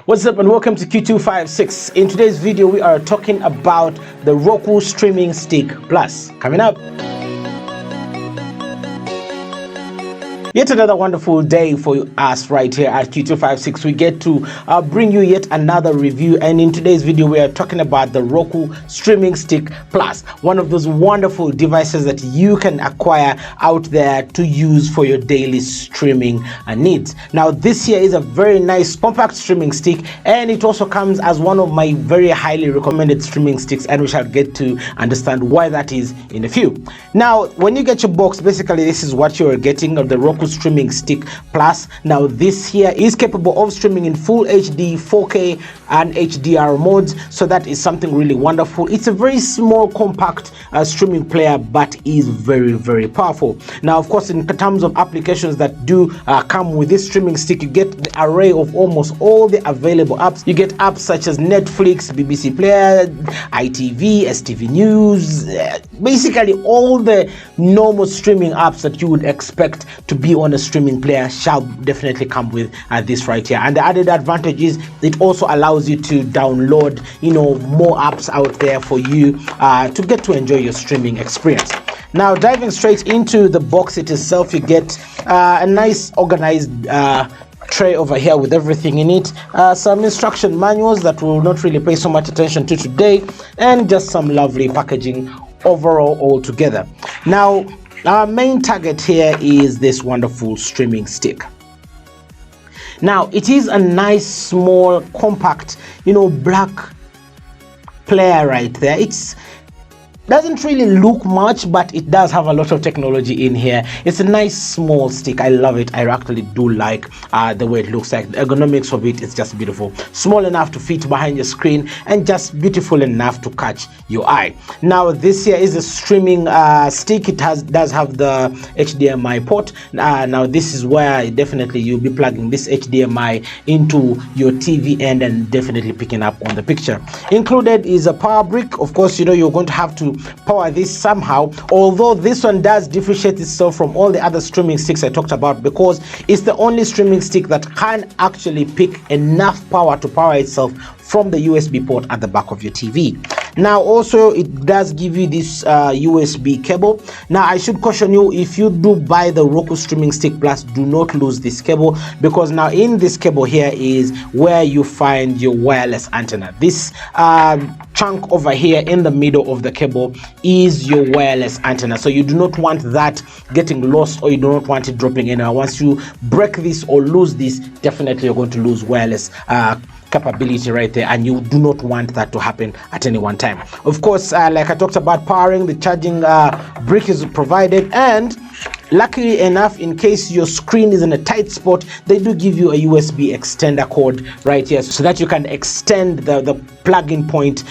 What's up and welcome to Q256. In today's video we are talking about the Roku Streaming Stick Plus. Coming up. Yet another wonderful day for us right here at Q256. We get to bring you yet another review, and in today's video we are talking about the Roku Streaming Stick Plus, one of those wonderful devices that you can acquire out there to use for your daily streaming needs. Now this here is a very nice compact streaming stick, and it also comes as one of my very highly recommended streaming sticks, and we shall get to understand why that is in a few. Now when you get your box, basically this is what you're getting of the Roku Streaming Stick Plus. Now this here is capable of streaming in full HD, 4K and HDR modes, so that is something really wonderful. It's a very small compact streaming player, but is very powerful. Now of course, in terms of applications that do come with this streaming stick, you get the array of almost all the available apps. You get apps such as Netflix, BBC Player, ITV, STV News, basically all the normal streaming apps that you would expect to be on a streaming player shall definitely come with this right here. And the added advantage is it also allows you to download more apps out there for you to get to enjoy your streaming experience. Now diving straight into the box itself, you get a nice organized tray over here with everything in it, some instruction manuals that we'll not really pay so much attention to today, and just some lovely packaging overall altogether. Now our main target here is this wonderful streaming stick. Now it is a nice small compact black player right there. It doesn't really look much, but it does have a lot of technology in here. It's a nice small stick. I love it. I actually do like the way it looks like. The ergonomics of it is just beautiful. Small enough to fit behind your screen and just beautiful enough to catch your eye. Now this here is a streaming stick. It does have the HDMI port. Now this is where definitely you'll be plugging this HDMI into your TV end and definitely picking up on the picture. Included is a power brick. Of course, you're going to have to power this somehow, although this one does differentiate itself from all the other streaming sticks I talked about, because it's the only streaming stick that can actually pick enough power to power itself from the USB port at the back of your TV. Now also it does give you this USB cable. Now I should caution you, if you do buy the Roku Streaming Stick Plus, do not lose this cable, because now in this cable here is where you find your wireless antenna. This chunk over here in the middle of the cable is your wireless antenna, so you do not want that getting lost, or you do not want it dropping anywhere. Once you break this or lose this, definitely you're going to lose wireless capability right there, and you do not want that to happen at any one time. Of course, like I talked about, powering, the charging brick is provided, and luckily enough, in case your screen is in a tight spot, they do give you a USB extender cord right here, so that you can extend the plug-in point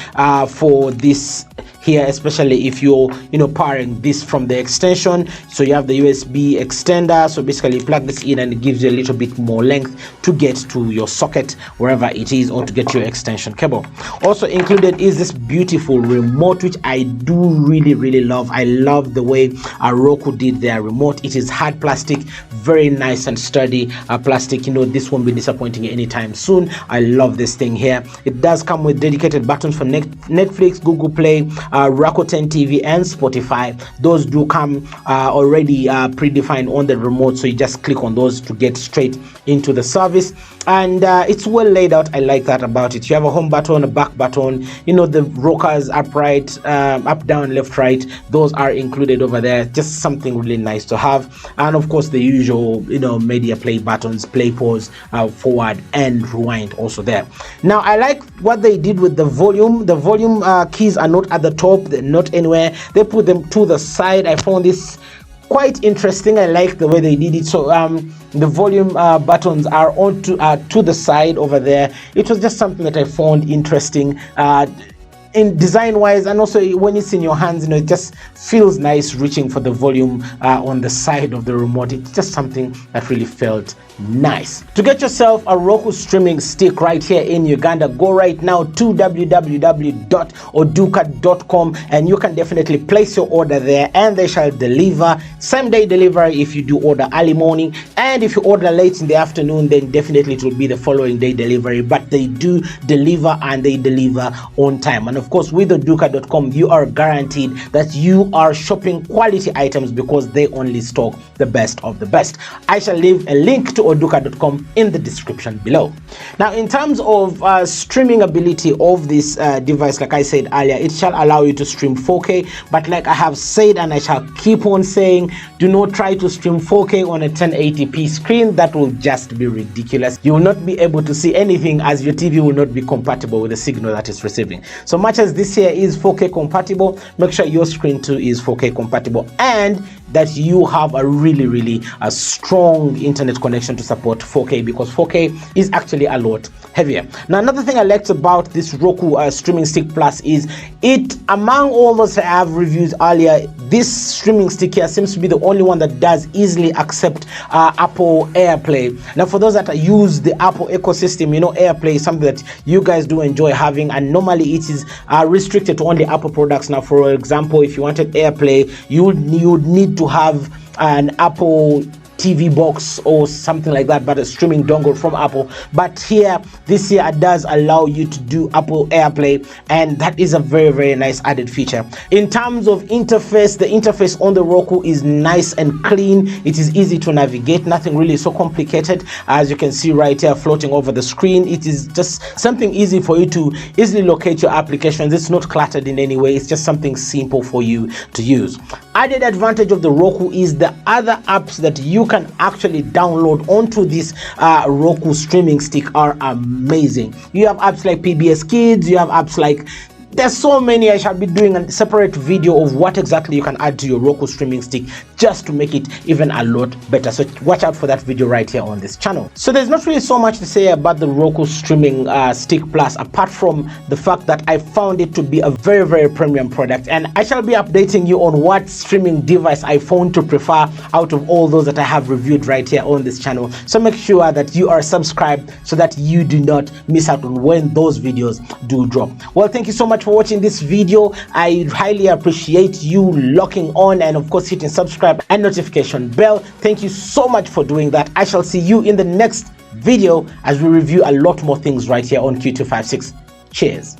for this here, especially if you're powering this from the extension. So you have the USB extender, so basically you plug this in and it gives you a little bit more length to get to your socket wherever it is, or to get your extension cable. Also included is this beautiful remote, which I do really love. I love the way Roku did their remote. It is hard plastic, very nice and sturdy plastic. This won't be disappointing anytime soon. I love this thing here. It does come with dedicated buttons for Netflix, Google Play, Rakuten TV and Spotify. Those do come already predefined on the remote, so you just click on those to get straight into the service, and it's well laid out. I like that about it. You have a home button, a back button, the rockers, upright, up, down, left, right, those are included over there. Just something really nice to have. And of course the usual media play buttons, play, pause, forward and rewind also there. Now I like what they did with the volume. The volume keys are not at the top, they're not anywhere, they put them to the side. I found this quite interesting. I like the way they did it. So the volume buttons are to the side over there. It was just something that I found interesting. in design wise, and also when it's in your hands, it just feels nice reaching for the volume on the side of the remote. It's just something that really felt nice. To get yourself a Roku streaming stick right here in Uganda, go right now to www.oduka.com and you can definitely place your order there, and they shall deliver same day delivery if you do order early morning, and if you order late in the afternoon, then definitely it will be the following day delivery. But they do deliver, and they deliver on time. And of course, with oduka.com, you are guaranteed that you are shopping quality items because they only stock the best of the best. I shall leave a link to oduka.com in the description below. Now, in terms of streaming ability of this device, like I said earlier, it shall allow you to stream 4K, but like I have said, and I shall keep on saying, do not try to stream 4K on a 1080p screen. That will just be ridiculous. You will not be able to see anything, as your TV will not be compatible with the signal that it's receiving. So much as this here is 4K compatible, make sure your screen too is 4K compatible, and that you have a really strong internet connection to support 4K, because 4K is actually a lot heavier. Now, another thing I liked about this Roku Streaming Stick Plus is it, among all those I have reviewed earlier, this streaming stick here seems to be the only one that does easily accept Apple AirPlay. Now, for those that use the Apple ecosystem, AirPlay is something that you guys do enjoy having, and normally it is restricted to only Apple products. Now, for example, if you wanted AirPlay, you would need to have an Apple TV box or something like that, but a streaming dongle from Apple. But this here does allow you to do Apple AirPlay, and that is a very nice added feature. In terms of interface, the interface on the Roku is nice and clean. It is easy to navigate, nothing really so complicated. As you can see right here floating over the screen, it is just something easy for you to easily locate your applications. It's not cluttered in any way. It's just something simple for you to use. Added advantage of the Roku is the other apps that you can actually download onto this Roku streaming stick are amazing. You have apps like PBS Kids, you have apps like, there's so many. I shall be doing a separate video of what exactly you can add to your Roku streaming stick just to make it even a lot better. So watch out for that video right here on this channel. So there's not really so much to say about the Roku streaming stick Plus, apart from the fact that I found it to be a very premium product, and I shall be updating you on what streaming device I found to prefer out of all those that I have reviewed right here on this channel. So make sure that you are subscribed so that you do not miss out on when those videos do drop. Well, thank you so much for watching this video. I highly appreciate you locking on and of course hitting subscribe and notification bell. Thank you so much for doing that. I shall see you in the next video as we review a lot more things right here on Q256. Cheers.